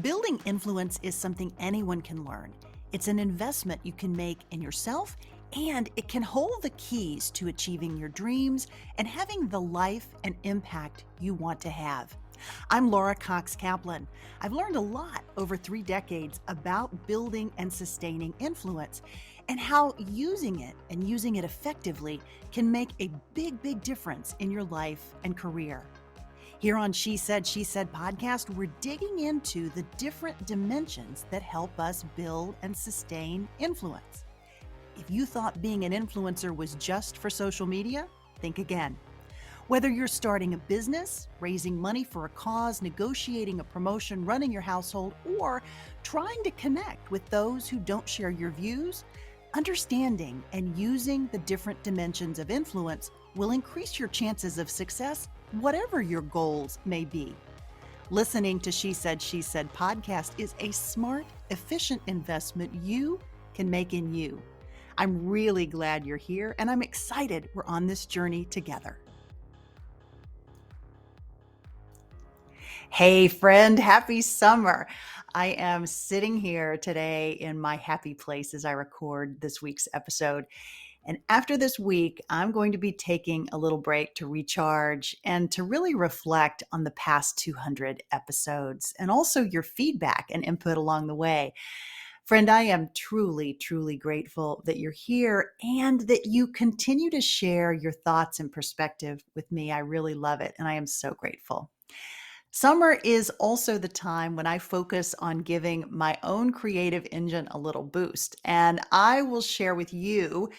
Building influence is something anyone can learn. It's an investment you can make in yourself, and it can hold the keys to achieving your dreams and having the life and impact you want to have. I'm Laura Cox Kaplan. I've learned a lot over 3 decades about building and sustaining influence and how using it and using it effectively can make a big difference in your life and career. Here on She Said podcast, we're digging into the different dimensions that help us build and sustain influence. If you thought being an influencer was just for social media, think again. Whether you're starting a business, raising money for a cause, negotiating a promotion, running your household, or trying to connect with those who don't share your views, understanding and using the different dimensions of influence will increase your chances of success, whatever your goals may be. Listening to She Said podcast is a smart, efficient investment you can make in you. I'm really glad you're here, and I'm excited we're on this journey together. Hey friend, happy summer. I am sitting here today in my happy place as I record this week's episode. And after this week, I'm going to be taking a little break to recharge and to really reflect on the past 200 episodes and also your feedback and input along the way. Friend, I am truly grateful that you're here and that you continue to share your thoughts and perspective with me. I really love it, and I am so grateful. Summer is also the time when I focus on giving my own creative engine a little boost, and I will share with you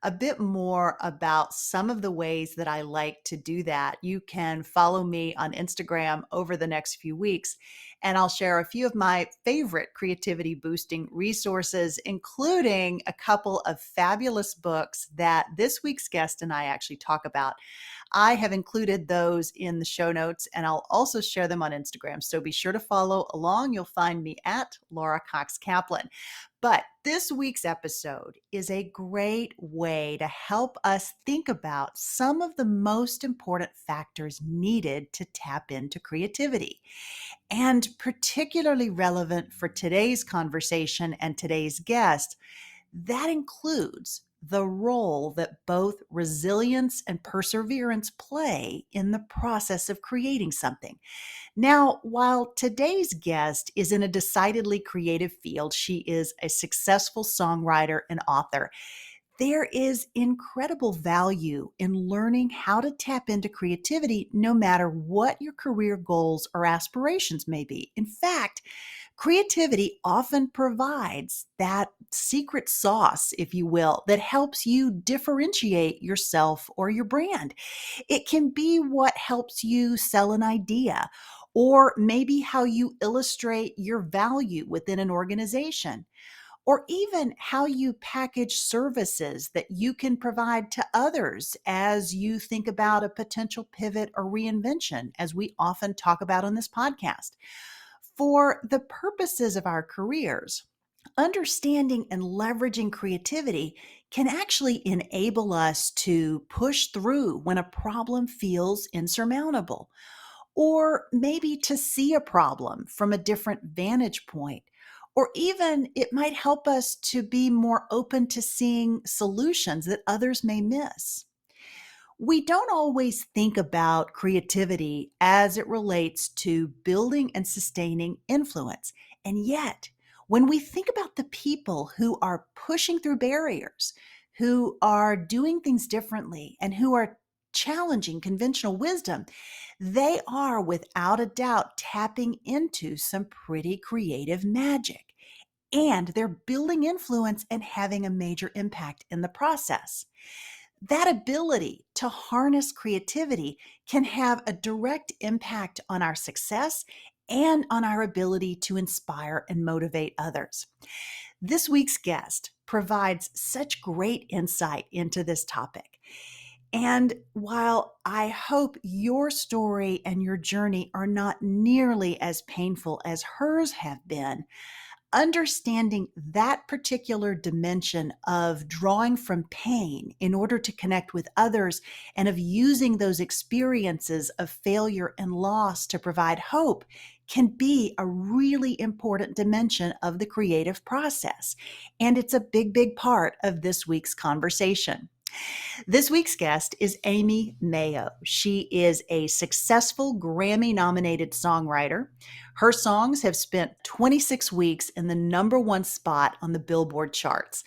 a bit more about some of the ways that I like to do that. You can follow me on Instagram over the next few weeks, and I'll share a few of my favorite creativity boosting resources, including a couple of fabulous books that this week's guest and I actually talk about. I have included those in the show notes, and I'll also share them on Instagram. So be sure to follow along. You'll find me at Laura Cox Kaplan. But this week's episode is a great way to help us think about some of the most important factors needed to tap into creativity. And particularly relevant for today's conversation and today's guest, that includes the role that both resilience and perseverance play in the process of creating something. Now, while today's guest is in a decidedly creative field, she is a successful songwriter and author. There is incredible value in learning how to tap into creativity no matter what your career goals or aspirations may be. In fact, creativity often provides that secret sauce, if you will, that helps you differentiate yourself or your brand. It can be what helps you sell an idea, or maybe how you illustrate your value within an organization, or even how you package services that you can provide to others as you think about a potential pivot or reinvention, as we often talk about on this podcast. For the purposes of our careers, understanding and leveraging creativity can actually enable us to push through when a problem feels insurmountable, or maybe to see a problem from a different vantage point. Or even it might help us to be more open to seeing solutions that others may miss. We don't always think about creativity as it relates to building and sustaining influence. And yet, when we think about the people who are pushing through barriers, who are doing things differently, and who are challenging conventional wisdom, they are without a doubt tapping into some pretty creative magic. And they're building influence and having a major impact in the process. That ability to harness creativity can have a direct impact on our success and on our ability to inspire and motivate others. This week's guest provides such great insight into this topic. And while I hope your story and your journey are not nearly as painful as hers have been, understanding that particular dimension of drawing from pain in order to connect with others and of using those experiences of failure and loss to provide hope can be a really important dimension of the creative process. And it's a big, big part of this week's conversation. This week's guest is Aimee Mayo. She is a successful Grammy nominated songwriter. Her songs have spent 26 weeks in the #1 spot on the Billboard charts.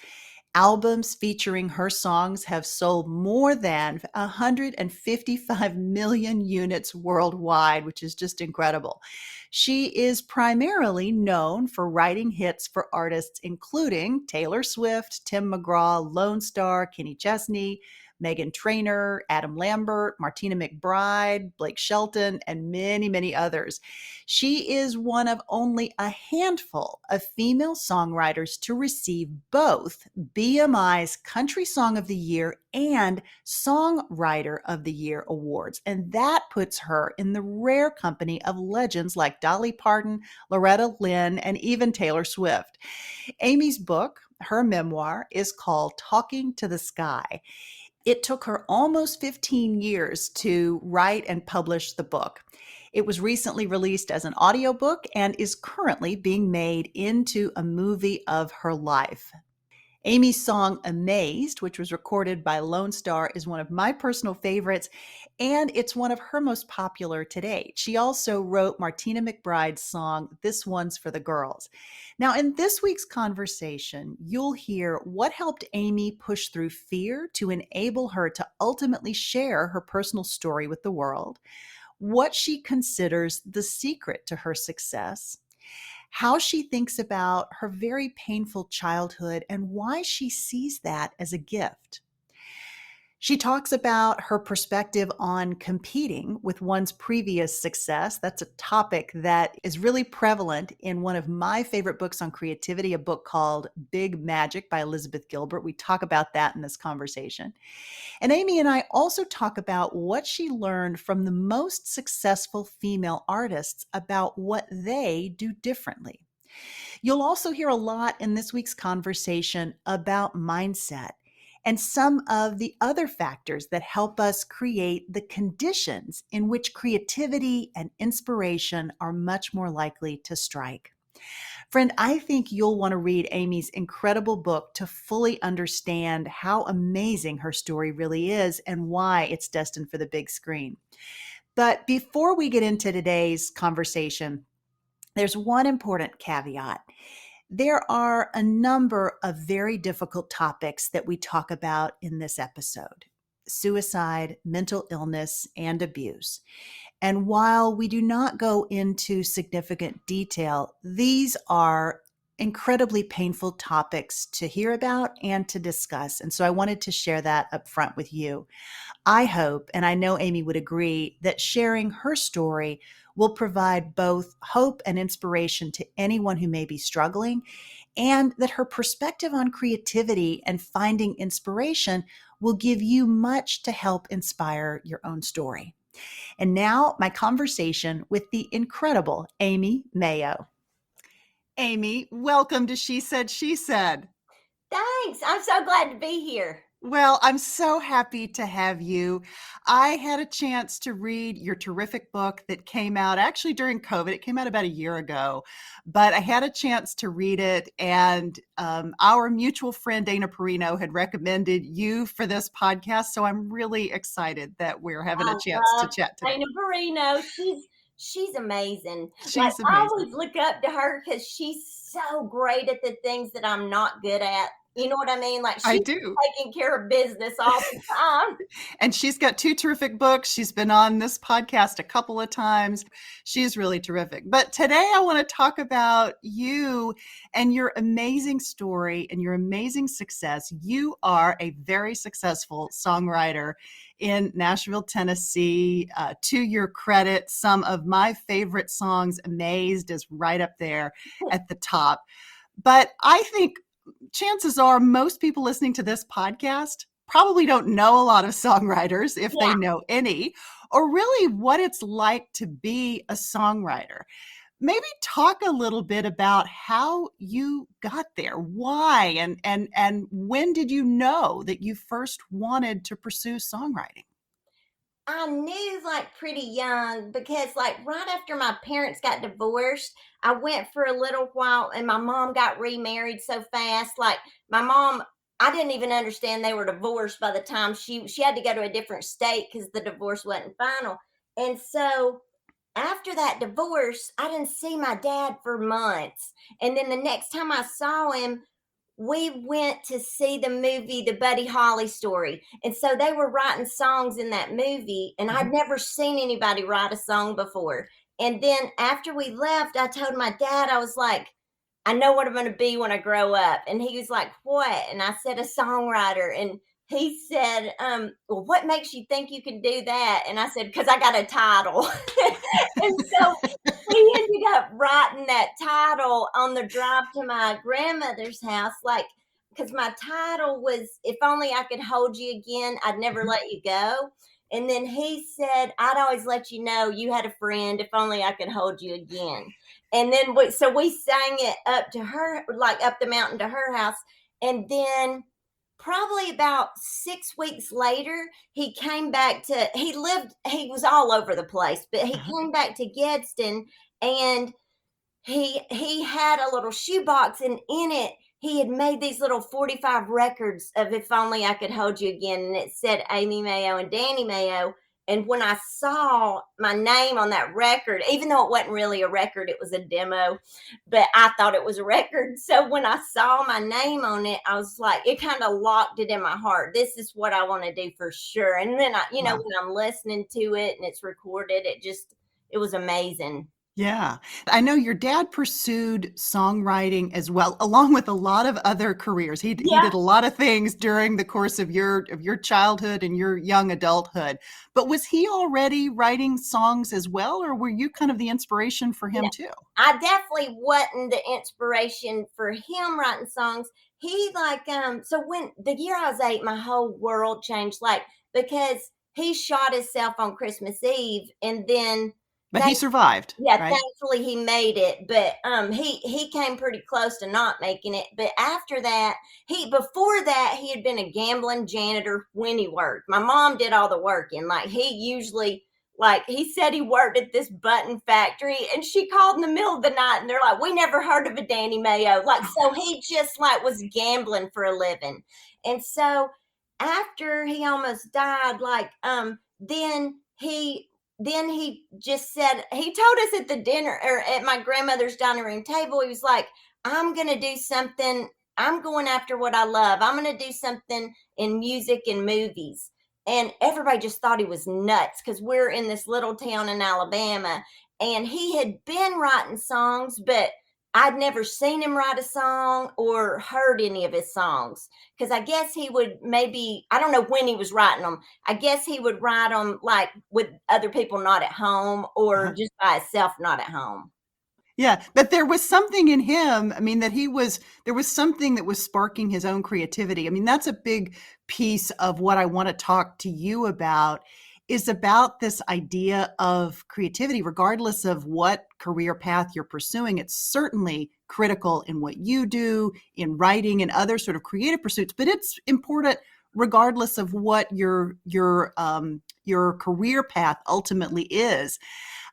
Albums featuring her songs have sold more than 155 million units worldwide, which is just incredible. She is primarily known for writing hits for artists including Taylor Swift, Tim McGraw, Lone Star, Kenny Chesney, Meghan Trainor, Adam Lambert, Martina McBride, Blake Shelton, and many, many others. She is one of only a handful of female songwriters to receive both BMI's Country Song of the Year and Songwriter of the Year awards. And that puts her in the rare company of legends like Dolly Parton, Loretta Lynn, and even Taylor Swift. Aimee's book, her memoir, is called Talking to the Sky. It took her almost 15 years to write and publish the book. It was recently released as an audiobook and is currently being made into a movie of her life. Aimee's song Amazed, which was recorded by Lone Star, is one of my personal favorites, and it's one of her most popular to date. She also wrote Martina McBride's song, This One's for the Girls. Now, in this week's conversation, you'll hear what helped Aimee push through fear to enable her to ultimately share her personal story with the world, what she considers the secret to her success, how she thinks about her very painful childhood and why she sees that as a gift. She talks about her perspective on competing with one's previous success. That's a topic that is really prevalent in one of my favorite books on creativity, a book called Big Magic by Elizabeth Gilbert. We talk about that in this conversation. And Aimee and I also talk about what she learned from the most successful female artists about what they do differently. You'll also hear a lot in this week's conversation about mindset and some of the other factors that help us create the conditions in which creativity and inspiration are much more likely to strike. Friend, I think you'll want to read Aimee's incredible book to fully understand how amazing her story really is and why it's destined for the big screen. But before we get into today's conversation, there's one important caveat. There are a number of very difficult topics that we talk about in this episode: suicide, mental illness, and abuse. And while we do not go into significant detail, these are incredibly painful topics to hear about and to discuss. And so I wanted to share that up front with you. I hope, and I know Aimee would agree, that sharing her story will provide both hope and inspiration to anyone who may be struggling, and that her perspective on creativity and finding inspiration will give you much to help inspire your own story. And now, my conversation with the incredible Aimee Mayo. Aimee, welcome to She Said, She Said. Thanks. I'm so glad to be here. Well, I'm so happy to have you. I had a chance to read your terrific book that came out actually during COVID. It came out about a year ago, but I had a chance to read it, and our mutual friend Dana Perino had recommended you for this podcast. So I'm really excited that we're having a chance to chat today. Dana Perino, she's amazing. She's I amazing. always look up to her because she's so great at the things that I'm not good at. You know what I mean? Like, I she's do. taking care of business all the time. And she's got 2 terrific books. She's been on this podcast a couple of times. She's really terrific. But today I want to talk about you and your amazing story and your amazing success. You are a very successful songwriter in Nashville, Tennessee. To your credit, some of my favorite songs, Amazed, is right up there at the top. But I think chances are most people listening to this podcast probably don't know a lot of songwriters, if they know any, or really what it's like to be a songwriter. Maybe talk a little bit about how you got there, why, and when did you know that you first wanted to pursue songwriting? I knew like pretty young because like right after my parents got divorced, I went for a little while and my mom got remarried so fast. Like my mom, I didn't even understand they were divorced by the time she had to go to a different state because the divorce wasn't final. And so after that divorce, I didn't see my dad for months. And then the next time I saw him, we went to see the movie The Buddy Holly Story. And so they were writing songs in that movie, and I'd Mhm. never seen anybody write a song before. And then after we left, I told my dad, I was like, I know what I'm going to be when I grow up. And he was like, what? And I said, a songwriter. And he said, well, what makes you think you can do that? And I said, because I got a title. And so we ended up writing that title on the drive to my grandmother's house, like, because my title was If Only I Could Hold You Again, I'd Never Mhm. Let You Go. And then he said, I'd always let you know you had a friend if only I could hold you again. And then we sang it up to her, like up the mountain to her house. And then probably about 6 weeks later, he came back to, he was all over the place, but he Uh-huh. came back to Gadsden, and he had a little shoebox, and in it he had made these little 45 records of If Only I Could Hold You Again, and it said Aimee Mayo and Danny Mayo. And when I saw my name on that record, even though it wasn't really a record, it was a demo, but I thought it was a record. So when I saw my name on it, I was like, it kind of locked it in my heart. This is what I want to do for sure. And then Wow. when I'm listening to it and it's recorded, it was amazing. Yeah. I know your dad pursued songwriting as well, along with a lot of other careers. He Yeah. did a lot of things during the course of your childhood and your young adulthood. But was he already writing songs as well, or were you kind of the inspiration for him too? I definitely wasn't the inspiration for him writing songs. He like so when the year I was 8, my whole world changed, like, because he shot himself on Christmas Eve, and then But he thank survived, yeah, right? thankfully he made it, but he came pretty close to not making it. But after that, he before that he had been a gambling janitor when he worked. My mom did all the working. Like he usually, like he said he worked at this button factory, and she called in the middle of the night and they're like, we never heard of a Danny Mayo. Like, so he just like was gambling for a living. And so after he almost died, like then he just said, he told us at the dinner or at my grandmother's dining room table, he was like, I'm going to do something. I'm going after what I love. I'm going to do something in music and movies. And everybody just thought he was nuts because we're in this little town in Alabama. And he had been writing songs, but I'd never seen him write a song or heard any of his songs. Because I guess he would maybe, I don't know when he was writing them. I guess he would write them like with other people not at home or Uh-huh. just by himself not at home. Yeah, but there was something in him. I mean, there was something that was sparking his own creativity. I mean, that's a big piece of what I want to talk to you about is about this idea of creativity, regardless of what career path you're pursuing. It's certainly critical in what you do, in writing and other sort of creative pursuits, but it's important regardless of what your career path ultimately is.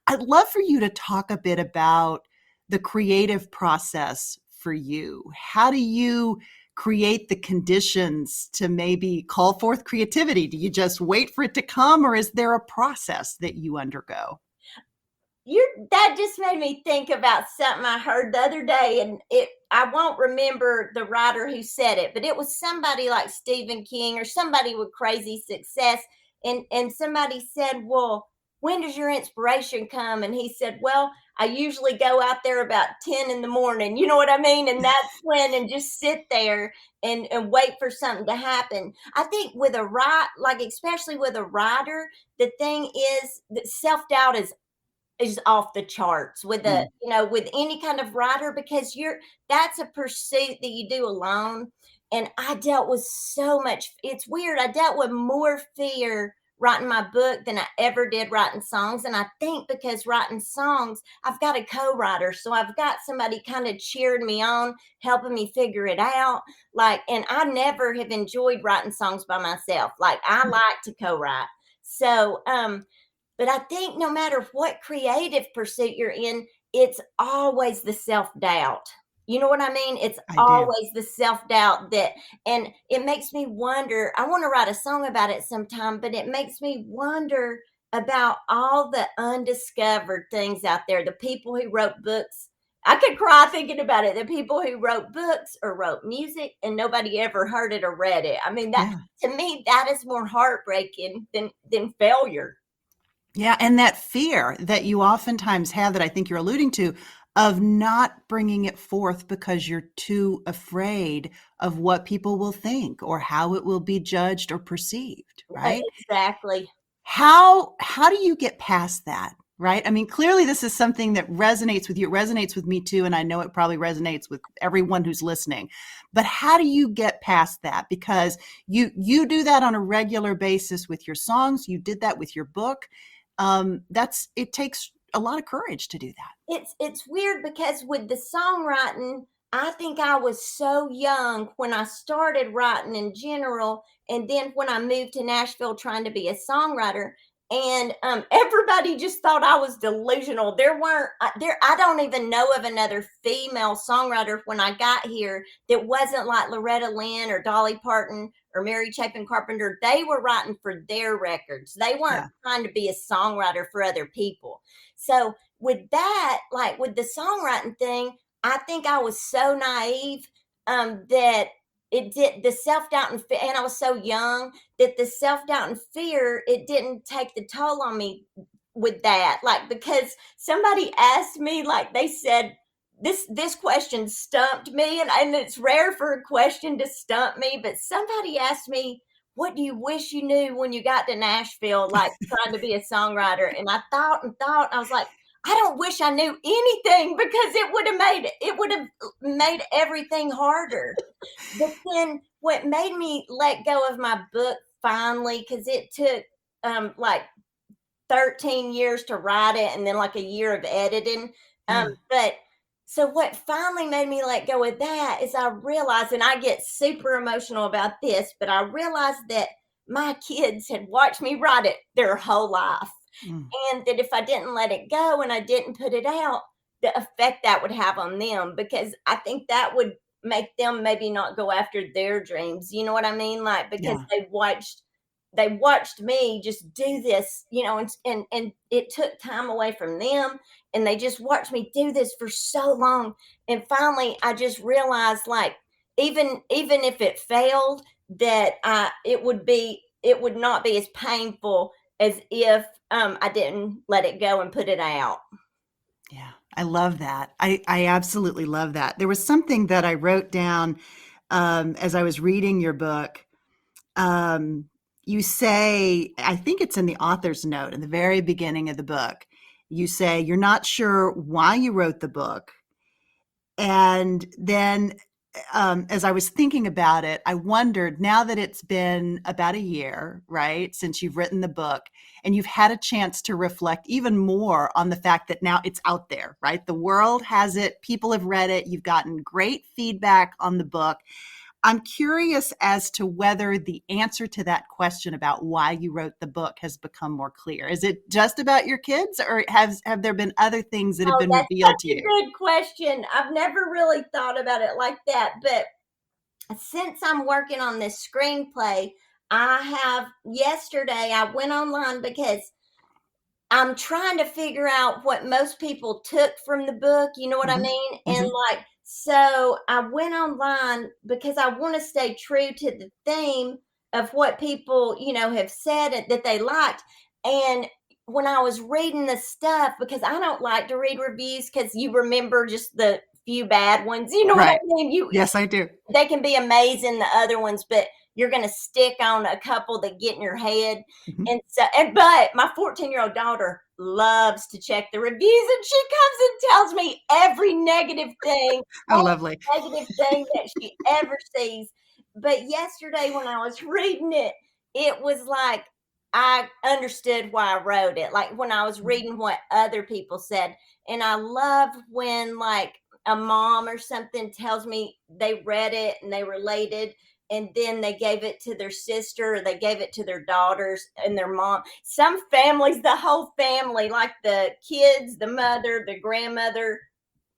I'd love for you to talk a bit about the creative process for you. How do you create the conditions to maybe call forth creativity? Do you just wait for it to come, or is there a process that you undergo? You're That just made me think about something I heard the other day, and it I won't remember the writer who said it, but it was somebody like Stephen King or somebody with crazy success. And somebody said, well, when does your inspiration come? And he said, well, I usually go out there about 10 in the morning. You know what I mean? And that's when, and just sit there and wait for something to happen. I think with a write, like especially with a writer, the thing is that self-doubt is off the charts with a, Mm, with any kind of writer, because that's a pursuit that you do alone. And I dealt with so much, it's weird, I dealt with more fear writing my book than I ever did writing songs. And I think because writing songs, I've got a co-writer, so I've got somebody kind of cheering me on, helping me figure it out. Like, and I never have enjoyed writing songs by myself. Like, I like to co-write. So, but I think no matter what creative pursuit you're in, it's always the self-doubt. You know what I mean? It's I do. always the self-doubt that, and it makes me wonder. I want to write a song about it sometime, but it makes me wonder about all the undiscovered things out there, the people who wrote books. I could cry thinking about it. The people who wrote books or wrote music and nobody ever heard it or read it. I mean, that Yeah. to me, that is more heartbreaking than failure. Yeah, and that fear that you oftentimes have that I think you're alluding to of not bringing it forth because you're too afraid of what people will think or how it will be judged or perceived, right? Exactly. How do you get past that, right? I mean, clearly this is something that resonates with you. It resonates with me too, and I know it probably resonates with everyone who's listening. But how do you get past that? Because you do that on a regular basis with your songs. You did that with your book. That's it takes a lot of courage to do that. It's weird because with the songwriting, I think I was so young when I started writing in general, and then when I moved to Nashville trying to be a songwriter, and everybody just thought I was delusional. There weren't there. I don't even know of another female songwriter when I got here that wasn't like Loretta Lynn or Dolly Parton or Mary Chapin Carpenter. They were writing for their records. They weren't Yeah. trying to be a songwriter for other people. So with that, like with the songwriting thing, I think I was so naive that it did the self doubt and fear, and I was so young that the self doubt and fear it didn't take the toll on me with that. Like because somebody asked me, like they said, this question stumped me, and it's rare for a question to stump me. But somebody asked me, "What do you wish you knew when you got to Nashville, like trying to be a songwriter?" And I thought and thought, I was like, I don't wish I knew anything because it would have made everything harder. But then what made me let go of my book finally, because it took like 13 years to write it and then like a year of editing. Yeah. But so what finally made me let go of that is I realized, and I get super emotional about this, but I realized that my kids had watched me write it their whole life. Mm. And that if I didn't let it go and I didn't put it out, the effect that would have on them, because I think that would make them maybe not go after their dreams. You know what I mean? Like because Yeah. they watched me just do this, and it took time away from them, and they just watched me do this for so long. And finally I just realized, like, even if it failed, that it would not be as painful as if I didn't let it go and put it out. Yeah, I love that. I absolutely love that. There was something that I wrote down as I was reading your book. Um, you say, I think it's in the author's note in the very beginning of the book. You say you're not sure why you wrote the book. And then as I was thinking about it, I wondered now that it's been about a year, right, since you've written the book and you've had a chance to reflect even more on the fact that now it's out there, right? The world has it, people have read it, you've gotten great feedback on the book. I'm curious as to whether the answer to that question about why you wrote the book has become more clear. Is it just about your kids, or have there been other things that have Oh, been that's revealed to such a you? good question. I've never really thought about it like that, but since I'm working on this screenplay, I have yesterday I went online because I'm trying to figure out what most people took from the book, you know what I Hmm. mean? And Hmm. like, so I went online because I want to stay true to the theme of what people, have said that they liked. And when I was reading the stuff, because I don't like to read reviews because you remember just the few bad ones, you know what I Right. mean? Yes, I do. They can be amazing, the other ones, but you're going to stick on a couple that get in your head. Mhm. But my 14-year-old daughter loves to check the reviews, and she comes and tells me every negative thing, Oh, lovely. negative thing that she ever sees. But yesterday when I was reading it, it was like I understood why I wrote it. Like when I was reading what other people said. And I love when like a mom or something tells me they read it and they related. and then they gave it to their sister, or they gave it to their daughters and their mom. Some families, the whole family, like the kids, the mother, the grandmother,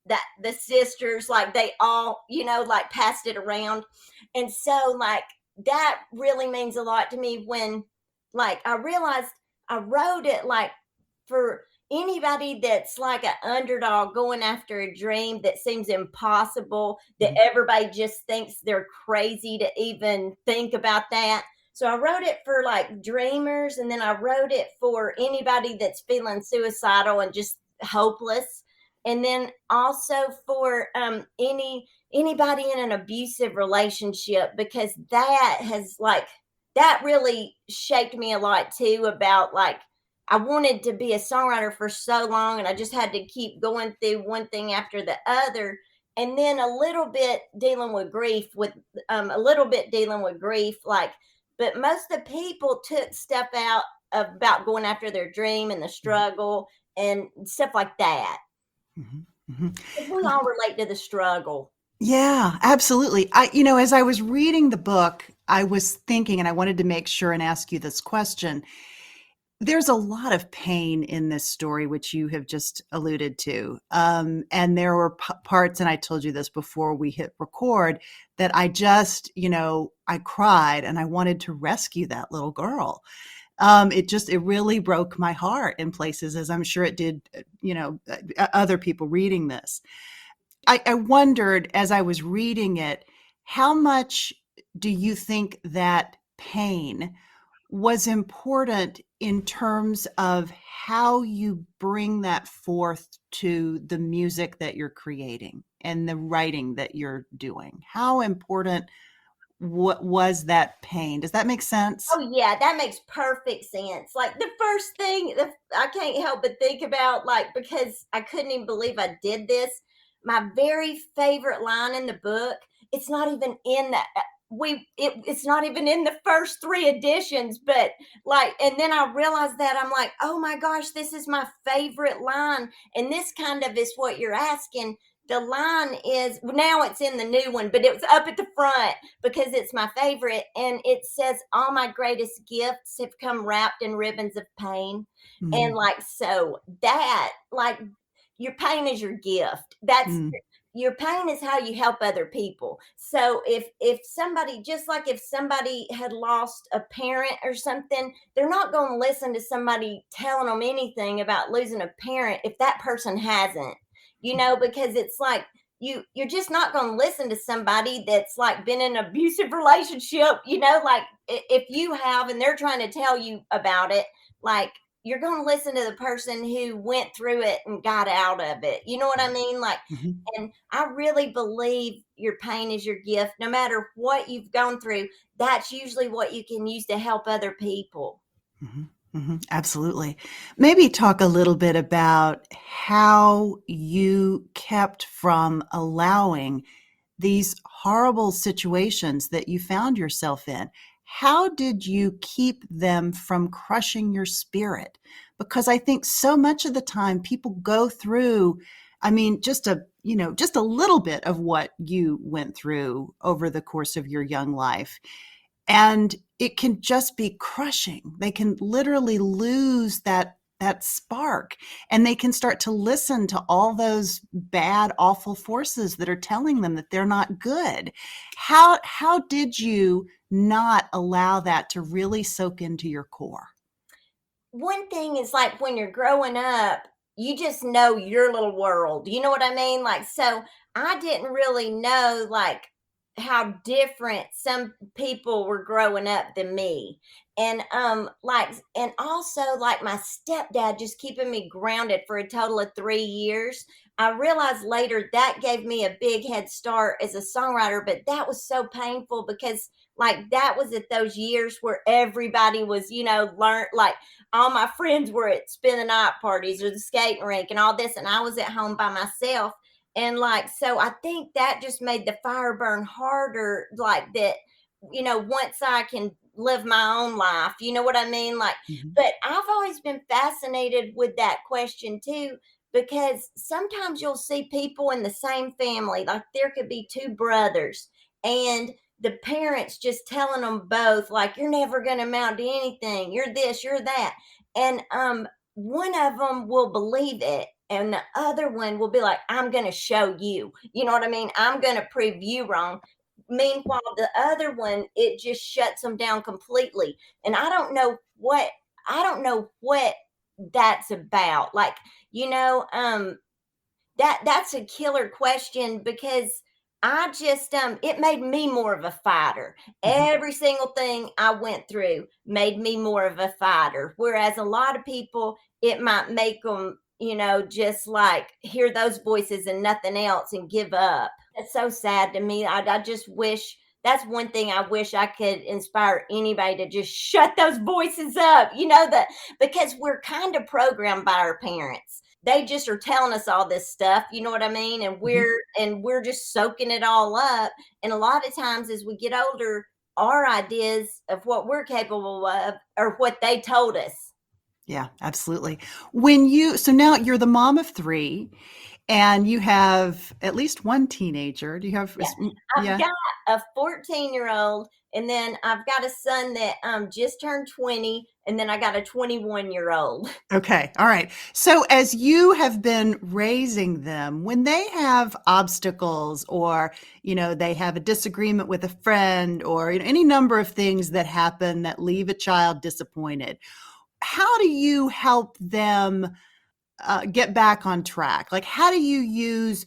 that the sisters, like they all, like passed it around. And so like that really means a lot to me when like I realized I wrote it like for anybody that's like an underdog going after a dream that seems impossible, that Mhm. everybody just thinks they're crazy to even think about that. So I wrote it for like dreamers, and then I wrote it for anybody that's feeling suicidal and just hopeless, and then also for anybody in an abusive relationship, because that has like that really shaped me a lot too, about like I wanted to be a songwriter for so long, and I just had to keep going through one thing after the other. And then a little bit dealing with grief, like, but most of the people took stuff out about going after their dream and the Mhm. struggle and stuff like that. Mhm. Mhm. 'Cause we all relate to the struggle. Yeah, absolutely. As I was reading the book, I was thinking, and I wanted to make sure and ask you this question. There's a lot of pain in this story, which you have just alluded to. And there were parts, and I told you this before we hit record, that I cried and I wanted to rescue that little girl. It really broke my heart in places, as I'm sure it did, other people reading this. I wondered as I was reading it, how much do you think that pain was important in terms of how you bring that forth to the music that you're creating and the writing that you're doing? How important what was that pain? Does that make sense? Oh yeah, that makes perfect sense. Like the first thing I can't help but think about, like, because I couldn't even believe I did this. My very favorite line in the book. It's not even in the it's not even in the first three editions, but like, and then I realized that I'm like, oh my gosh, this is my favorite line, and this kind of is what you're asking. The line is now it's in the new one, but it was up at the front because it's my favorite. And it says, all my greatest gifts have come wrapped in ribbons of pain. And Mm, like, so that, like, your pain is your gift. That's mm, your pain is how you help other people. So if somebody, just like if somebody had lost a parent or something, they're not going to listen to somebody telling them anything about losing a parent if that person hasn't, because it's like you're just not going to listen to somebody that's like been in an abusive relationship, like if you have and they're trying to tell you about it, like you're going to listen to the person who went through it and got out of it. You know what I mean? Like, mhm. and I really believe your pain is your gift. No matter what you've gone through, that's usually what you can use to help other people. Mhm, mhm, absolutely. Maybe talk a little bit about how you kept from allowing these horrible situations that you found yourself in. How did you keep them from crushing your spirit? Because I think so much of the time people go through, I mean, just a little bit of what you went through over the course of your young life. And it can just be crushing. They can literally lose that spark, and they can start to listen to all those bad, awful forces that are telling them that they're not good. How did you not allow that to really soak into your core? One thing is like when you're growing up, you just know your little world. You know what I mean? Like, so I didn't really know like how different some people were growing up than me. And and also like my stepdad just keeping me grounded for a total of 3 years. I realized later that gave me a big head start as a songwriter, but that was so painful because like that was at those years where everybody was, learn like all my friends were at spend the night parties or the skating rink and all this, and I was at home by myself. And like, so I think that just made the fire burn harder, like that, once I can live my own life, you know what I mean? Like, Mhm. but I've always been fascinated with that question too, because sometimes you'll see people in the same family, like there could be two brothers, and the parents just telling them both, like, you're never going to amount to anything. You're this, you're that. And one of them will believe it. And the other one will be like, I'm going to show you. You know what I mean? I'm going to prove you wrong. Meanwhile, the other one, it just shuts them down completely. And I don't know what that's about. Like, you know, that's a killer question because I just it made me more of a fighter. Mhm. Every single thing I went through made me more of a fighter. Whereas a lot of people, it might make them, just like hear those voices and nothing else and give up. That's so sad to me. I just wish that's one thing I wish I could inspire anybody to just shut those voices up. That because we're kind of programmed by our parents. They just are telling us all this stuff, you know what I mean? And Mhm. we're just soaking it all up. And a lot of times as we get older, our ideas of what we're capable of are what they told us. Yeah, absolutely. So now you're the mom of three and you have at least one teenager. Do you have, Yeah. I've yeah. got a 14-year-old, and then I've got a son that just turned 20, and then I got a 21-year-old. Okay. All right. So as you have been raising them, when they have obstacles or, they have a disagreement with a friend or any number of things that happen that leave a child disappointed, how do you help them get back on track? Like, how do you use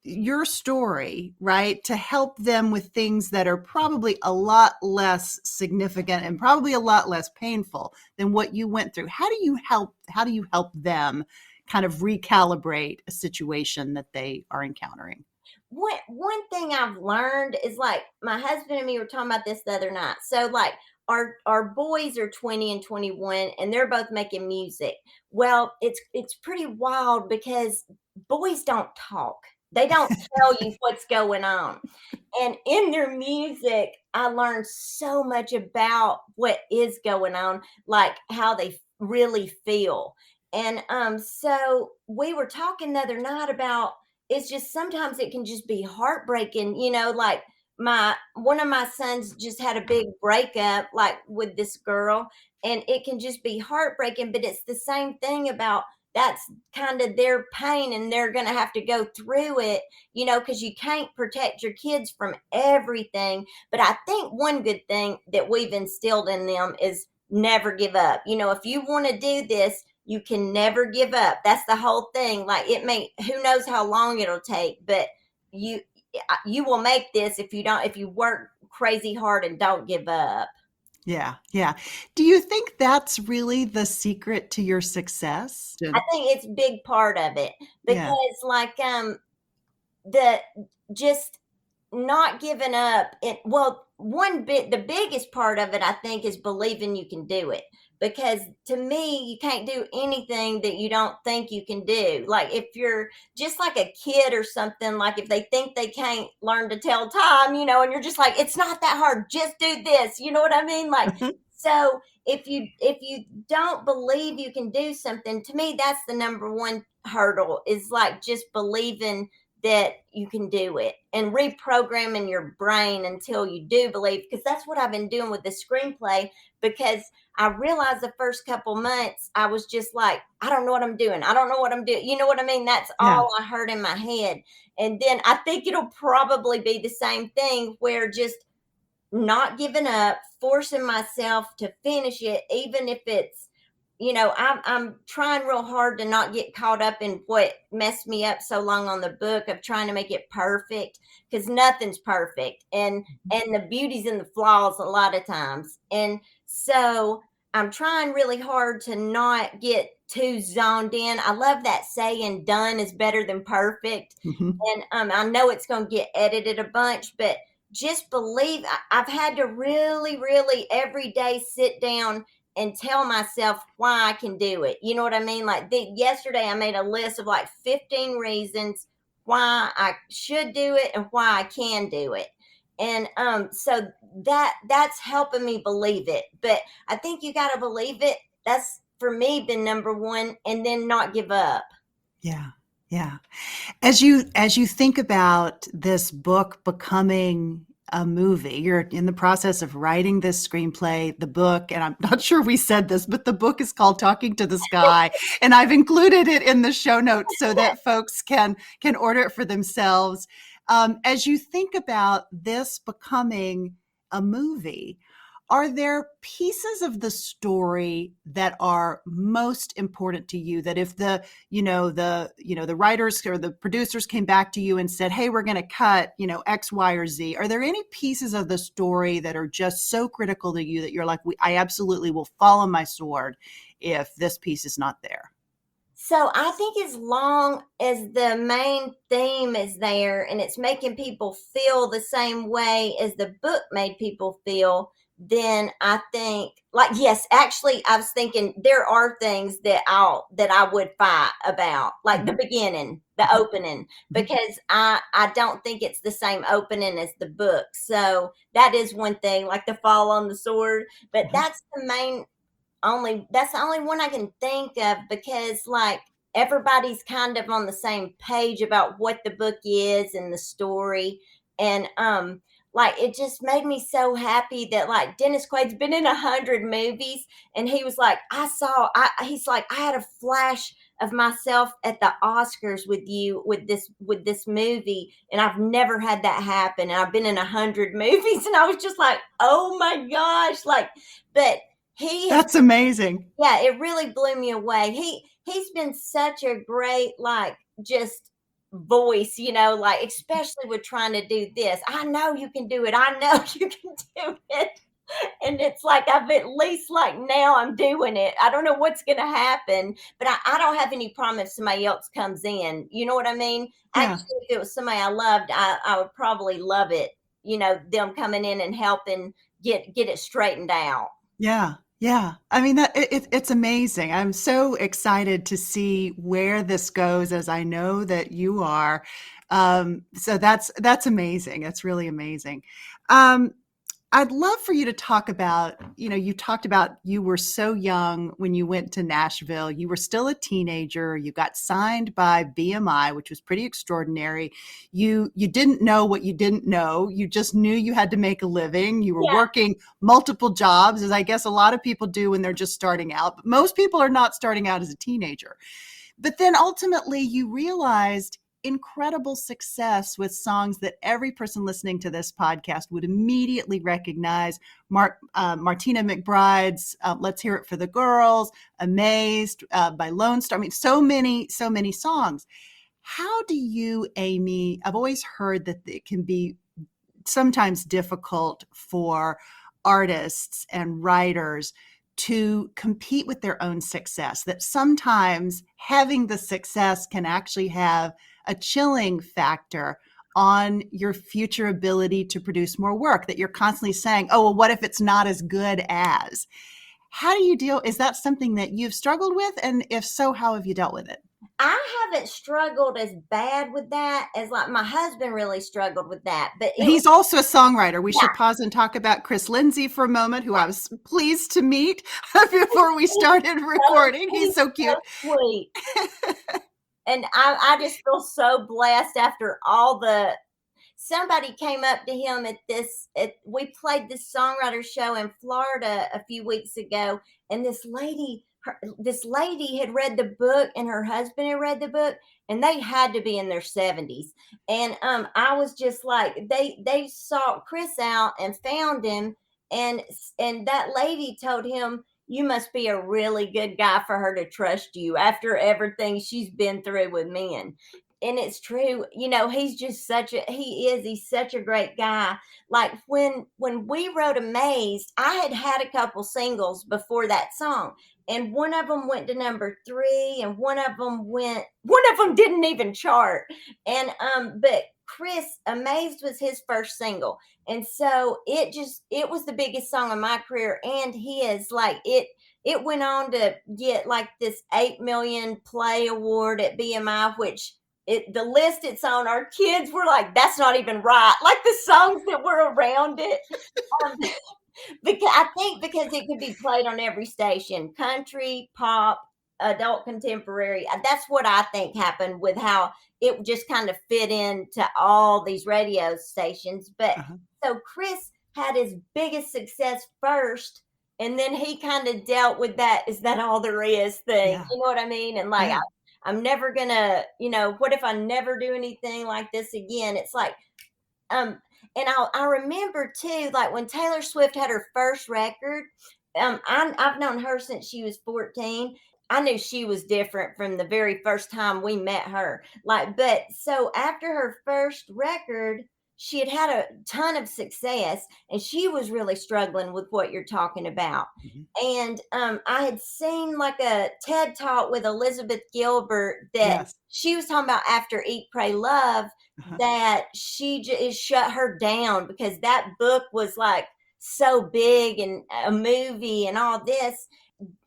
your story, right, to help them with things that are probably a lot less significant and probably a lot less painful than what you went through? How do you help them kind of recalibrate a situation that they are encountering? One thing I've learned is, like, my husband and me were talking about this the other night. So, like, our boys are 20 and 21, and they're both making music. Well, it's pretty wild because boys don't talk. They don't tell you what's going on. And in their music, I learned so much about what is going on, like how they really feel. And so we were talking the other night about, it's just sometimes it can just be heartbreaking, like my one of my sons just had a big breakup, like, with this girl, and it can just be heartbreaking, but it's the same thing about, that's kind of their pain and they're going to have to go through it, because you can't protect your kids from everything. But I think one good thing that we've instilled in them is never give up. If you want to do this, you can never give up. That's the whole thing. Like, who knows how long it'll take, but you you will make this if you work crazy hard and don't give up. Yeah, yeah. Do you think that's really the secret to your success? I think it's a big part of it Yeah. because, like, the just not giving up. The biggest part of it, I think, is believing you can do it. Because to me, you can't do anything that you don't think you can do. Like, if you're just like a kid or something, like if they think they can't learn to tell time, and you're just like, it's not that hard, just do this. You know what I mean? Like, so if you don't believe you can do something, to me, that's the number one hurdle, is like just believing that you can do it and reprogramming your brain until you do believe. Because that's what I've been doing with the screenplay. Because I realized the first couple months I was just like, I don't know what I'm doing, I don't know what I'm doing, you know what I mean? That's Yeah. all I heard in my head. And then I think it'll probably be the same thing, where just not giving up, forcing myself to finish it, even if it's, I'm trying real hard to not get caught up in what messed me up so long on the book, of trying to make it perfect, because nothing's perfect, and the beauty's in the flaws a lot of times. And so I'm trying really hard to not get too zoned in. I love that saying, done is better than perfect. Mhm. And I know it's going to get edited a bunch, but just believe. I've had to really, really every day sit down and tell myself why I can do it. You know what I mean? Like, yesterday, I made a list of like 15 reasons why I should do it and why I can do it. And so that's helping me believe it. But I think you got to believe it. That's for me been number one, and then not give up. Yeah. Yeah. As you think about this book becoming a movie. You're in the process of writing this screenplay, the book, and I'm not sure we said this, but the book is called Talking to the Sky, and I've included it in the show notes so that folks can order it for themselves. As you think about this becoming a movie, are there pieces of the story that are most important to you, that if the writers or the producers came back to you and said, hey, we're going to cut X, Y, or Z, are there any pieces of the story that are just so critical to you that you're like, I absolutely will fall on my sword if this piece is not there? So I think as long as the main theme is there and it's making people feel the same way as the book made people feel, then I think, like, yes, actually I was thinking there are things that I would fight about, like the Mhm. beginning, the Mhm. opening, Mhm. because I don't think it's the same opening as the book. So that is one thing, like the fall on the sword, but Mhm. that's the only one I can think of, because like everybody's kind of on the same page about what the book is and the story. And like it just made me so happy that like Dennis Quaid's been in 100 movies, and he was like, he's like, I had a flash of myself at the Oscars with you with this movie, and I've never had that happen. And I've been in 100 movies, and I was just like, oh my gosh, like, but he has, That's amazing. yeah, it really blew me away. He's been such a great, like, just voice, like especially with trying to do this. I know you can do it. I know you can do it. And it's like I've at least, like, now I'm doing it. I don't know what's gonna happen, but I don't have any problem if somebody else comes in. You know what I mean? Yeah. Actually, if it was somebody I loved, I would probably love it, them coming in and helping get it straightened out. Yeah, yeah. I mean, it's amazing. I'm so excited to see where this goes, as I know that you are. So that's amazing. That's really amazing. Um, I'd love for you to talk about, you talked about you were so young when you went to Nashville. You were still a teenager. You got signed by BMI, which was pretty extraordinary. You didn't know what you didn't know. You just knew you had to make a living. You were Yeah. working multiple jobs, as I guess a lot of people do when they're just starting out. But most people are not starting out as a teenager. But then ultimately you realized incredible success with songs that every person listening to this podcast would immediately recognize. Martina McBride's Let's Hear It for the Girls, Amazed by Lone Star. I mean, so many songs. How do you, Aimee? I've always heard that it can be sometimes difficult for artists and writers to compete with their own success, that sometimes having the success can actually have a chilling factor on your future ability to produce more work, that you're constantly saying, oh, well, what if it's not as good as? How do you deal? Is that something that you've struggled with? And if so, how have you dealt with it? I haven't struggled as bad with that as, like, my husband really struggled with that, but it was, He's also a songwriter. We yeah, should pause and talk about Chris Lindsay for a moment, who I was pleased to meet before we started recording. He's he's so so cute. sweet. And I just feel so blessed after all the somebody came up to him we played this songwriter show in Florida a few weeks ago, and this lady had read the book, and her husband had read the book, and they had to be in their 70s. And I was just like, they sought Chris out and found him, and that lady told him, you must be a really good guy for her to trust you after everything she's been through with men. And it's true, he's such a great guy. Like when we wrote Amazed, I had a couple singles before that song, and one of them went to number 3, and one of them didn't even chart. And but Chris, Amazed was his first single, and so it was the biggest song of my career and his. Like, it went on to get like this 8 million play award at BMI, which the list it's on, our kids were like, that's not even right, like the songs that were around it. um, because I think because it could be played on every station, country, pop, adult contemporary. That's what I think happened with how it just kind of fit into all these radio stations. But Uh-huh. so Chris had his biggest success first, and then he kind of dealt with that is that all there is thing. Yeah. You know what I mean? And like, Yeah. I'm never gonna, what if I never do anything like this again? It's like, um, and I remember too, like when Taylor Swift had her first record. I've known her since she was 14. I knew she was different from the very first time we met her. Like, but so after her first record, she had had a ton of success, and she was really struggling with what you're talking about. Mhm. And I had seen like a TED talk with Elizabeth Gilbert that Yes. she was talking about after Eat, Pray, Love, Uh-huh. that it shut her down because that book was like so big and a movie and all this.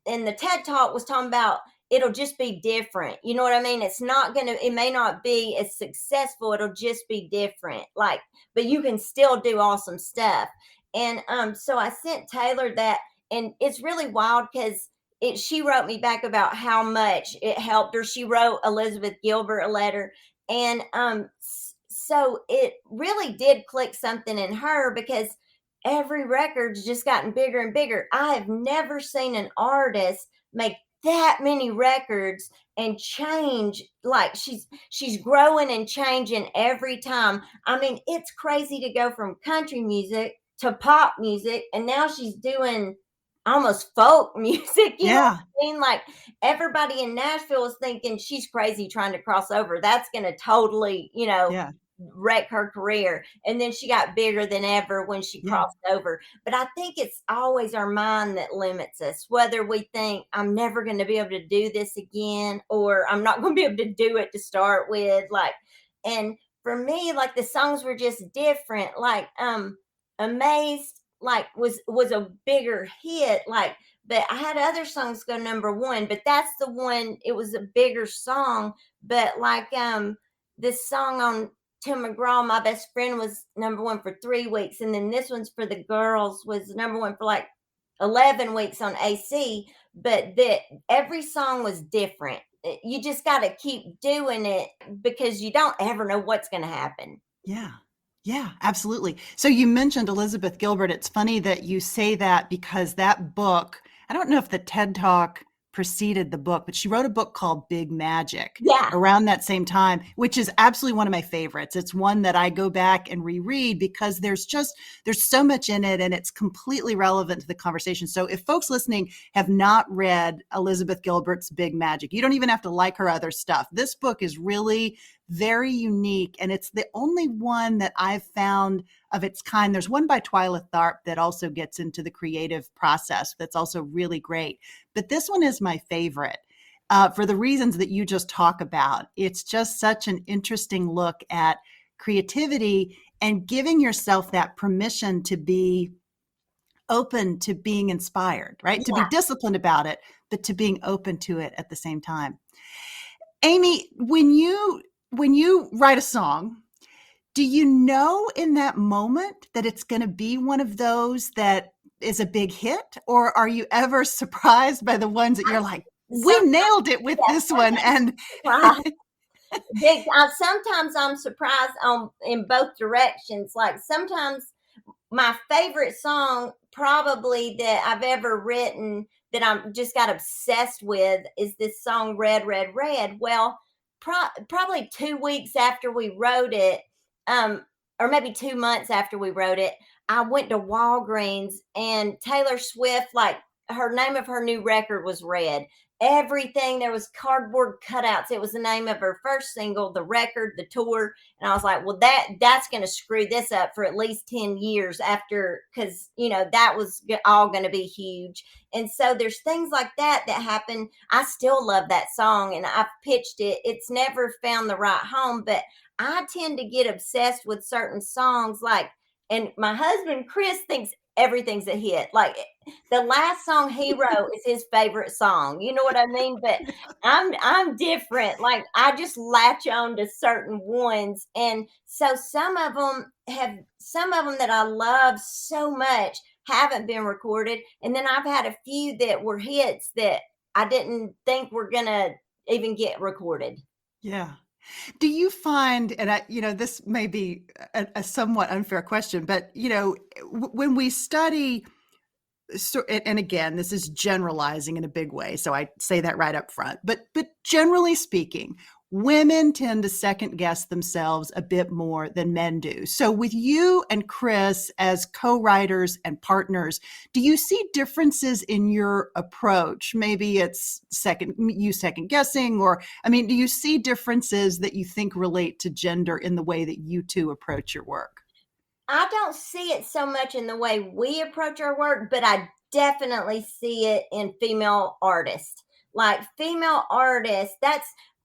And the TED talk was talking about it'll just be different. You know what I mean? It may not be as successful. It'll just be different. Like, but you can still do awesome stuff. And so I sent Taylor that, and it's really wild because she wrote me back about how much it helped her. She wrote Elizabeth Gilbert a letter. And so it really did click something in her because every record's just gotten bigger and bigger. I have never seen an artist make that many records and change. Like, she's growing and changing every time. I mean, it's crazy to go from country music to pop music, and now she's doing almost folk music. You know Yeah. what I mean? Like, everybody in Nashville is thinking she's crazy trying to cross over. That's going to totally, Yeah. wreck her career. And then she got bigger than ever when she Yeah. crossed over. But I think it's always our mind that limits us, whether we think I'm never going to be able to do this again, or I'm not going to be able to do it to start with. Like, and for me, like, the songs were just different. Like, Amazed, like, was a bigger hit. Like, but I had other songs go number one, but that's the one, it was a bigger song. But like, this song on Tim McGraw, My Best Friend, was number one for 3 weeks. And then this one's for the girls was number one for like 11 weeks on AC. But every song was different. You just got to keep doing it because you don't ever know what's going to happen. Yeah. Yeah, absolutely. So you mentioned Elizabeth Gilbert. It's funny that you say that because that book, I don't know if the TED Talk preceded the book, but she wrote a book called Big Magic Yeah. around that same time, which is absolutely one of my favorites. It's one that I go back and reread because there's so much in it and it's completely relevant to the conversation. So if folks listening have not read Elizabeth Gilbert's Big Magic, you don't even have to like her other stuff. This book is really very unique, and it's the only one that I've found of its kind. There's one by Twyla Tharp that also gets into the creative process that's also really great. But this one is my favorite for the reasons that you just talk about. It's just such an interesting look at creativity and giving yourself that permission to be open to being inspired, right? To be Yeah. disciplined about it, but to being open to it at the same time. Aimee, when you write a song, do you know in that moment that it's going to be one of those that is a big hit, or are you ever surprised by the ones that you're like, we Sometimes, nailed it with yeah, this one? And sometimes sometimes I'm surprised on in both directions. Like, sometimes my favorite song probably that I've ever written that I'm just got obsessed with is this song Red Red Red. Well, probably 2 weeks after we wrote it, um or maybe 2 months after we wrote it, I went to Walgreens, and Taylor Swift, like, her name of her new record was Red. Everything, there was cardboard cutouts. It was the name of her first single, the record, the tour. And I was like, well, that's going to screw this up for at least 10 years after, because that was all going to be huge. And so there's things like that happen. I still love that song, and I've pitched it. It's never found the right home, but I tend to get obsessed with certain songs. Like, and my husband Chris thinks everything's a hit. Like, the last song he wrote is his favorite song. You know what I mean? But I'm different. Like, I just latch on to certain ones. And so some of them that I love so much haven't been recorded. And then I've had a few that were hits that I didn't think were gonna even get recorded. Yeah. Do you find, and this may be a somewhat unfair question, but when we study, so, and again, this is generalizing in a big way, so I say that right up front. But generally speaking, women tend to second guess themselves a bit more than men do. So with you and Chris as co-writers and partners, do you see differences in your approach? Maybe it's second guessing, or I mean, do you see differences that you think relate to gender in the way that you two approach your work? I don't see it so much in the way we approach our work, but I definitely see it in female artists. Like female artists,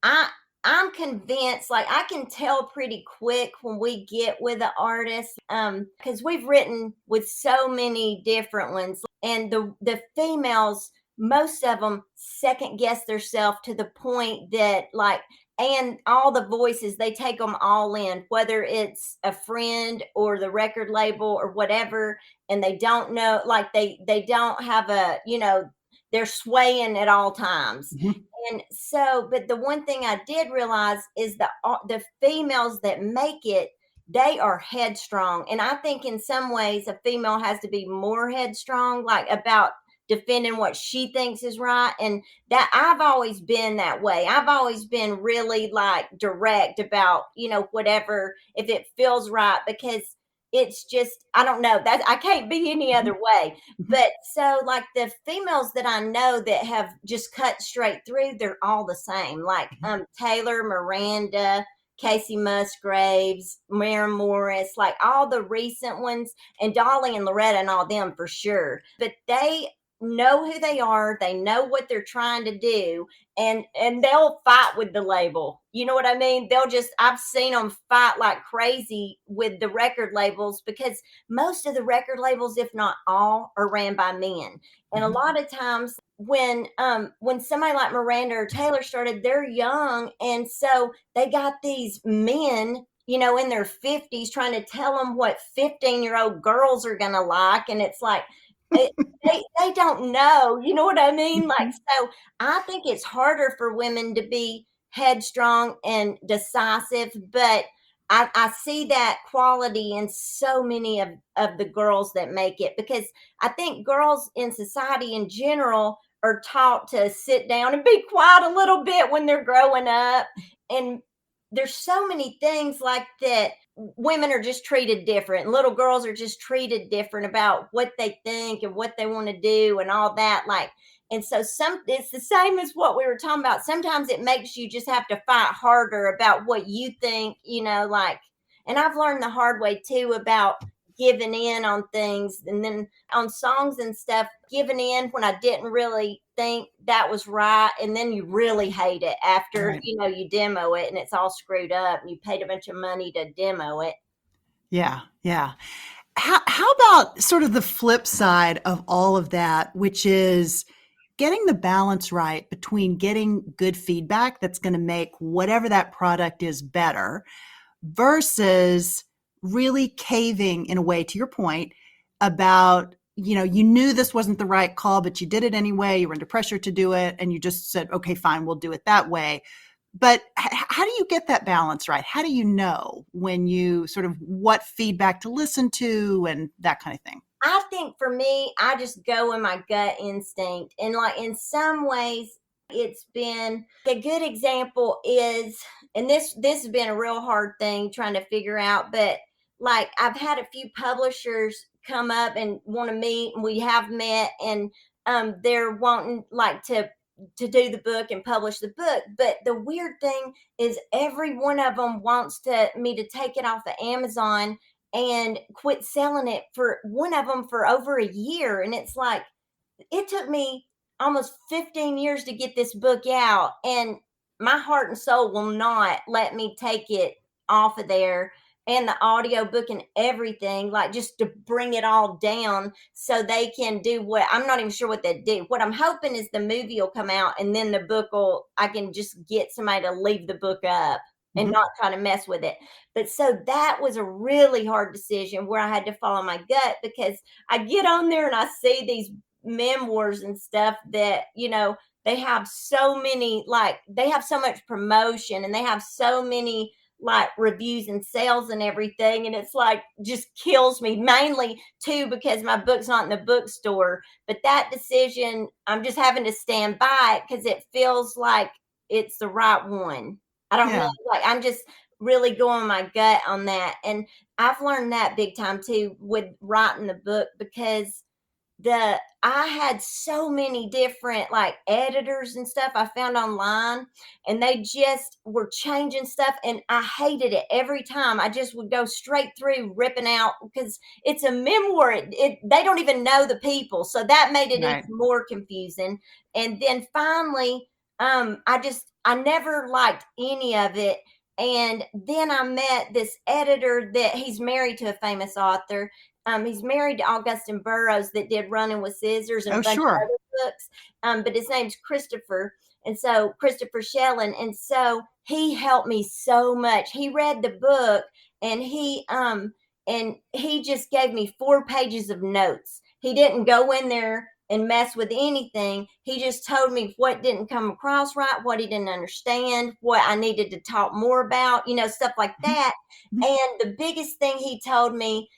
I I'm convinced, like I can tell pretty quick when we get with an artist, because we've written with so many different ones, and the females, most of them second guess themselves to the point that like, and all the voices, they take them all in, whether it's a friend or the record label or whatever, and they don't know, like they don't have a, they're swaying at all times. Mhm. And so, but the one thing I did realize is the females that make it, they are headstrong, and I think in some ways a female has to be more headstrong, like about defending what she thinks is right. And that I've always been that way. I've always been really like direct about, whatever, if it feels right, because it's just, I don't know, that I can't be any Mhm. other way. Mhm. But so like the females that I know that have just cut straight through, they're all the same. Like Mhm. Taylor, Miranda, Casey Musgraves, Mara Morris, like all the recent ones, and Dolly and Loretta and all them for sure. But they know who they are, they know what they're trying to do, and they'll fight with the label. You know what I mean? They'll just, I've seen them fight like crazy with the record labels, because most of the record labels, if not all, are ran by men. And a Mhm. lot of times when somebody like Miranda or Taylor started, they're young, and so they got these men, in their 50s trying to tell them what 15-year-old girls are going to like, and it's like it, they don't know, you know what I mean? Like, Mhm. so I think it's harder for women to be headstrong and decisive, but I see that quality in so many of the girls that make it, because I think girls in society in general are taught to sit down and be quiet a little bit when they're growing up. And there's so many things like that. Women are just treated different. Little girls are just treated different about what they think and what they want to do and all that. Like, and so it's the same as what we were talking about. Sometimes it makes you just have to fight harder about what you think, like, and I've learned the hard way too about giving in on things, and then on songs and stuff, giving in when I didn't really think that was right, and then you really hate it after, Right. you demo it and it's all screwed up and you paid a bunch of money to demo it. Yeah. Yeah. How about sort of the flip side of all of that, which is getting the balance right between getting good feedback that's going to make whatever that product is better versus really caving in a way, to your point, about, you knew this wasn't the right call, but you did it anyway. You were under pressure to do it. And you just said, okay, fine, we'll do it that way. But how do you get that balance right? How do you know when you sort of what feedback to listen to and that kind of thing? I think for me, I just go in my gut instinct. And like in some ways, it's been a good example is, and this has been a real hard thing trying to figure out, but like I've had a few publishers come up and want to meet, and we have met, and they're wanting like to do the book and publish the book. But the weird thing is every one of them wants to me to take it off of Amazon and quit selling it, for one of them for over a year. And it's like, it took me almost 15 years to get this book out, and my heart and soul will not let me take it off of there, and the audio book and everything, like just to bring it all down so they can do what, I'm not even sure what they do. What I'm hoping is the movie will come out, and then the book will, I can just get somebody to leave the book up and Mhm. not try to mess with it. But so that was a really hard decision where I had to follow my gut, because I get on there and I see these memoirs and stuff that, they have so many, like, they have so much promotion, and they have so many like reviews and sales and everything, and it's like just kills me, mainly too because my book's not in the bookstore. But that decision, I'm just having to stand by it because it feels like it's the right one. I don't know, Yeah. like, I'm just really going my gut on that. And I've learned that big time too with writing the book, because the I had so many different like editors and stuff I found online, and they just were changing stuff, and I hated it every time. I just would go straight through ripping out, because it's a memoir. They don't even know the people, so that made it even Right. more confusing. And then finally, I never liked any of it. And then I met this editor that he's married to a famous author. He's married to Augustine Burroughs that did Running with Scissors and Oh, a bunch of sure. other books. But his name's Christopher. And so Christopher Shellen. And so he helped me so much. He read the book, and he just gave me 4 pages of notes. He didn't go in there and mess with anything. He just told me what didn't come across right, what he didn't understand, what I needed to talk more about, stuff like Mhm. that. Mhm. And the biggest thing he told me,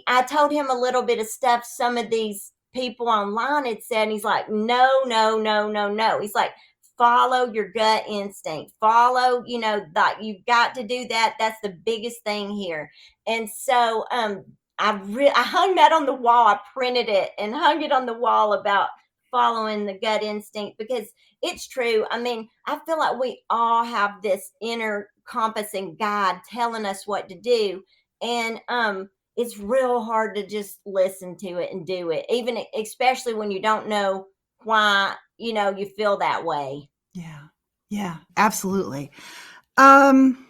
I told him a little bit of stuff some of these people online had said, and he's like, no, no, no, no, no. He's like, follow your gut instinct. Follow, like, you've got to do that. That's the biggest thing here. And so I hung that on the wall. I printed it and hung it on the wall about following the gut instinct, because it's true. I mean, I feel like we all have this inner compass and guide telling us what to do. And it's real hard to just listen to it and do it, even especially when you don't know why, you feel that way. Yeah. Yeah, absolutely. Um,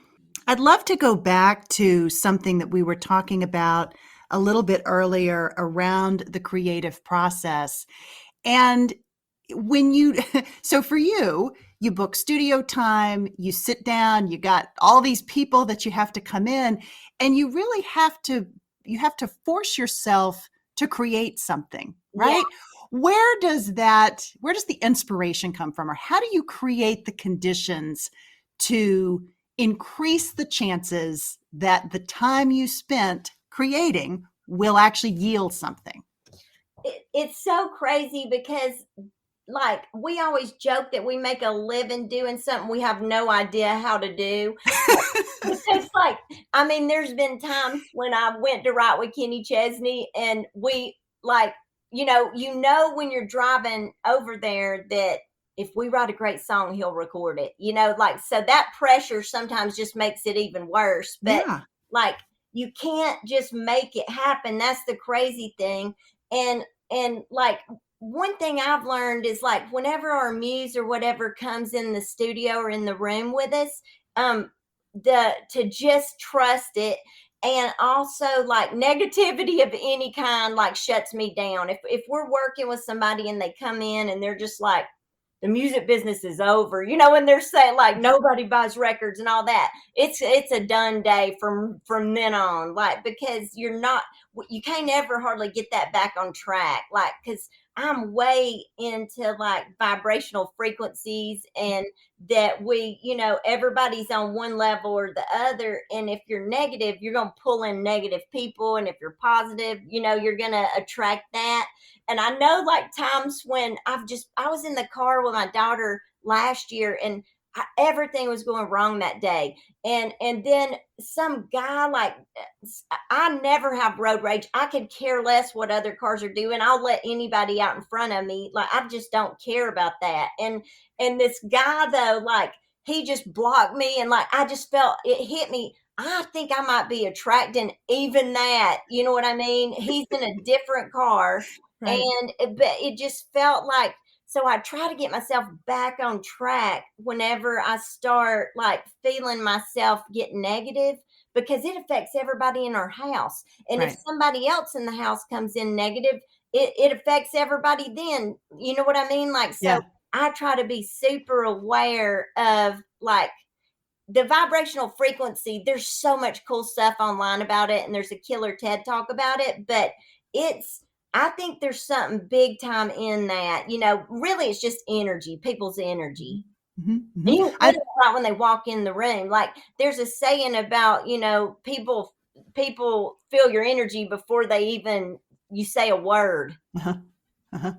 I'd love to go back to something that we were talking about a little bit earlier around the creative process. And when you, so for you, you book studio time, you sit down, you got all these people that you have to come in, and you really you have to force yourself to create something, Yeah. right? Where does the inspiration come from? Or how do you create the conditions to increase the chances that the time you spent creating will actually yield something? It's so crazy because, like, we always joke that we make a living doing something we have no idea how to do. Because, like, I mean, there's been times when I went to write with Kenny Chesney, and we, like, when you're driving over there that if we write a great song, he'll record it, like, so that pressure sometimes just makes it even worse. But, Yeah. like, you can't just make it happen. That's the crazy thing. And like, one thing I've learned is, like, whenever our muse or whatever comes in the studio or in the room with us, the to just trust it. And also, like, negativity of any kind, like, shuts me down. If we're working with somebody and they come in and they're just like, the music business is over, and they're saying like nobody buys records and all that, it's a done day from then on, like, because you can't ever hardly get that back on track, like, because I'm way into like vibrational frequencies, and that everybody's on one level or the other. And if you're negative, you're going to pull in negative people, and if you're positive, you're going to attract that. And I know, like, times when I was in the car with my daughter last year, and everything was going wrong that day. And then some guy, like, I never have road rage. I could care less what other cars are doing. I'll let anybody out in front of me. Like, I just don't care about that. And this guy, though, like, he just blocked me, and like, I just felt it hit me. I think I might be attracting even that. You know what I mean? He's in a different car, Right. and but it just felt like, so I try to get myself back on track whenever I start like feeling myself get negative, because it affects everybody in our house. And if Right. somebody else in the house comes in negative, it affects everybody then. You know what I mean? Like, so Yeah. I try to be super aware of, like, the vibrational frequency. There's so much cool stuff online about it, and there's a killer TED talk about it, but it's I think there's something big time in that. Really, it's just energy, people's Mhm, energy. mhm, And mhm. you can feel it right when they walk in the room. Like there's a saying about, people feel your energy before they even you say a word. Uh-huh. Uh-huh.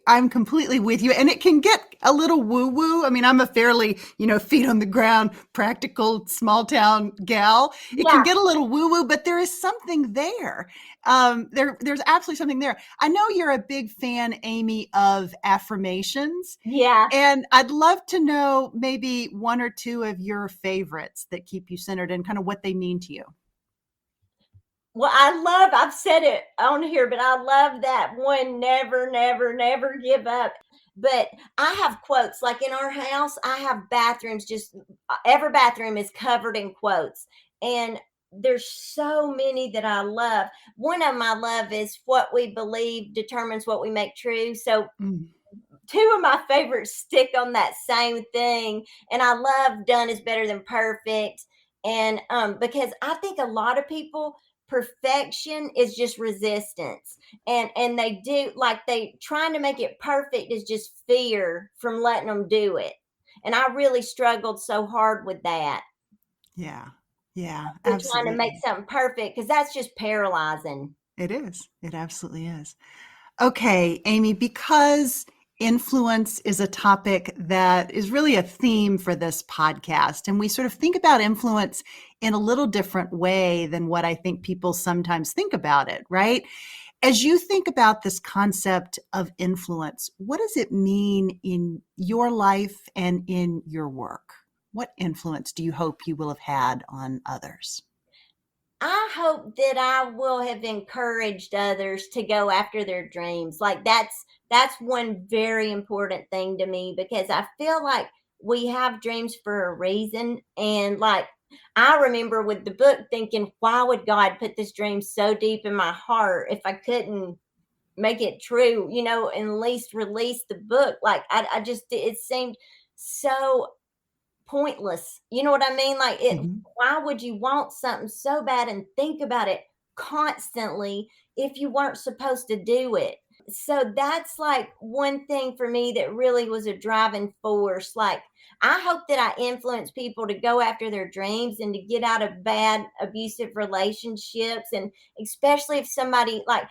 I'm completely with you. And it can get a little woo-woo. I mean, I'm a fairly, feet on the ground, practical small town gal. It can Yeah, get a little woo-woo, but there is something there. There's absolutely something there. I know you're a big fan, Aimee, of affirmations. yeah. And I'd love to know maybe one or two of your favorites that keep you centered and kind of what they mean to you. Well, I've said it on here, but I love that one, never, never, never give up. But I have quotes like in our house, I have bathrooms, just every bathroom is covered in quotes. And there's so many that I love. One of them I love is what we believe determines what we make true. So Mm. two of my favorites stick on that same thing, and I love done is better than perfect. And because I think a lot of people, perfection is just resistance, and they do, like, they trying to make it perfect is just fear from letting them do it. And I really struggled so hard with that, Yeah. Yeah, with trying to make absolutely. something perfect, because that's just paralyzing. It is. It absolutely is. Okay, Aimee, because influence is a topic that is really a theme for this podcast, and we sort of think about influence in a little different way than what I think people sometimes think about it, right? As you think about this concept of influence, what does it mean in your life and in your work? What influence do you hope you will have had on others? I hope that I will have encouraged others to go after their dreams. Like that's one very important thing to me, because I feel like we have dreams for a reason. And like I remember with the book thinking, why would God put this dream so deep in my heart if I couldn't make it true, and at least release the book. Like I just, it seemed so pointless. You know what I mean? Like, Mhm. why would you want something so bad and think about it constantly if you weren't supposed to do it? So that's like one thing for me that really was a driving force. Like, I hope that I influence people to go after their dreams and to get out of bad abusive relationships. And especially if somebody like,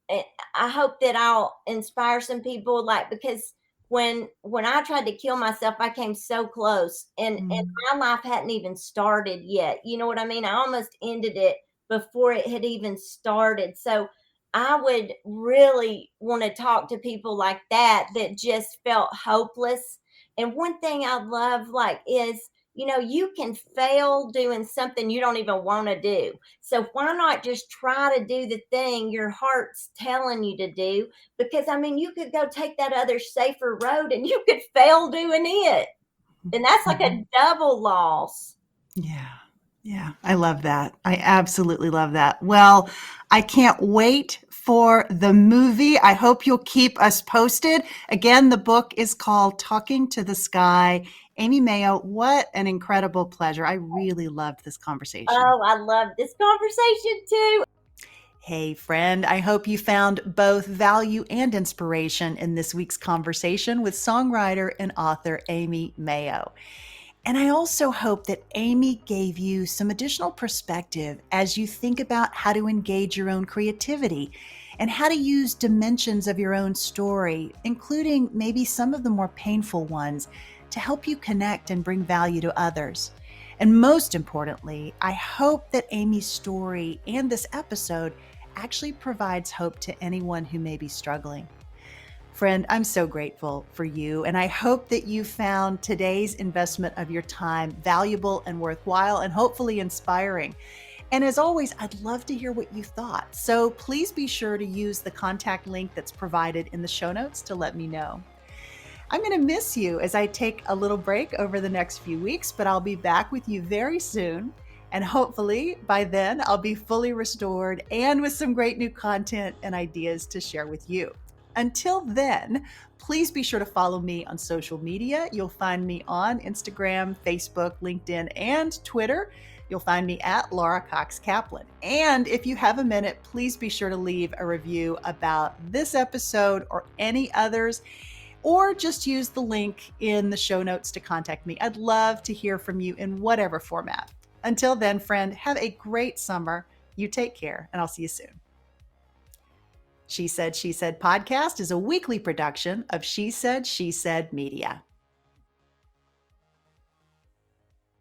eh, I hope that I'll inspire some people, like, because when I tried to kill myself, I came so close, and Mm. my life hadn't even started yet. You know what I mean? I almost ended it before it had even started. So I would really want to talk to people like that just felt hopeless. And one thing I love, like, is you can fail doing something you don't even want to do. So why not just try to do the thing your heart's telling you to do? Because I mean, you could go take that other safer road and you could fail doing it. And that's like Mhm. a double loss. Yeah. Yeah. I love that. I absolutely love that. Well, I can't wait for the movie. I hope you'll keep us posted. Again, the book is called Talking to the Sky. Aimee Mayo, what an incredible pleasure. I really loved this conversation. Oh, I love this conversation too. Hey, friend, I hope you found both value and inspiration in this week's conversation with songwriter and author Aimee Mayo. And I also hope that Aimee gave you some additional perspective as you think about how to engage your own creativity and how to use dimensions of your own story, including maybe some of the more painful ones, to help you connect and bring value to others. And most importantly, I hope that Aimee's story and this episode actually provides hope to anyone who may be struggling. Friend, I'm so grateful for you, and I hope that you found today's investment of your time valuable and worthwhile and hopefully inspiring. And as always, I'd love to hear what you thought. So please be sure to use the contact link that's provided in the show notes to let me know. I'm going to miss you as I take a little break over the next few weeks, but I'll be back with you very soon. And hopefully by then, I'll be fully restored and with some great new content and ideas to share with you. Until then, please be sure to follow me on social media. You'll find me on Instagram, Facebook, LinkedIn, and Twitter. You'll find me at Laura Cox Kaplan. And if you have a minute, please be sure to leave a review about this episode or any others, or just use the link in the show notes to contact me. I'd love to hear from you in whatever format. Until then, friend, have a great summer. You take care, and I'll see you soon. She Said podcast is a weekly production of She Said Media.